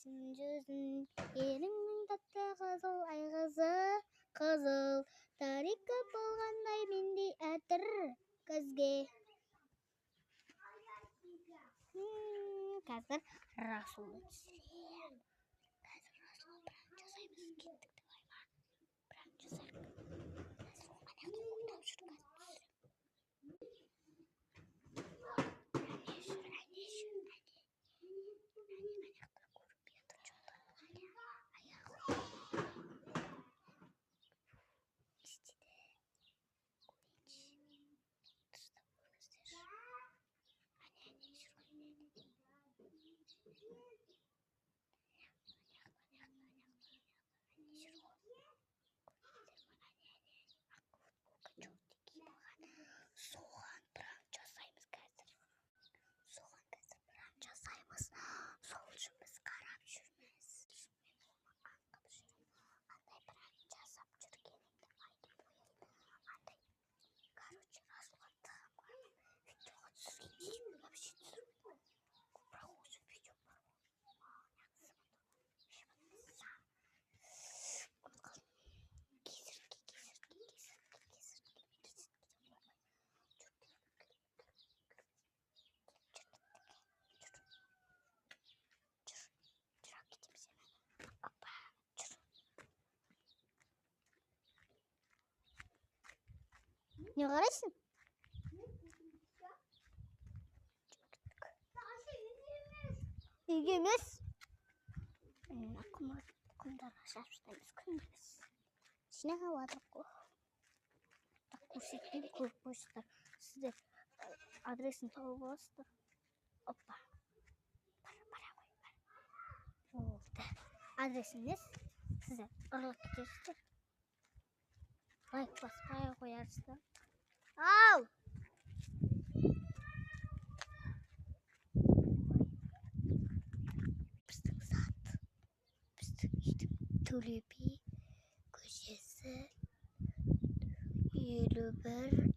Güneşin yüzün, еліңнің тәтті қызыл айғызы, қызыл тарихы болғандай мендей әтір көзге. Қазір Расулды түсірем. Қазір Расулға пранк жасаймыз. Кеттік давай ма? Пранк жасайық. Қазір ол аяқты ойнап жүр. Соған пранк жасаймыз қазір. Сол үшін біз қарап жүрміз. Аңқып жүрміз. Қандай пранк жасап жүргенімді айтып қояйын. Короче, Расулға тығым бар. Видеоға түсірген вообще түсірмеді. Прохожий видео бар. Не қарайсың? Үйге емес. Құмдарға шашып тастаймыз күндіз. Ішіне қаладық қой. Көрсетпеймін, көріп қойсыздар. Сіздер адресін тауып аласыздар. Опа. Бара қой. Болды. Адресіңіз сіздер ұрлап кетесіздер. Лайк баспай қоярсыздар. Ау! Біздің сат. Біздің үйдің Төле би көшесі 51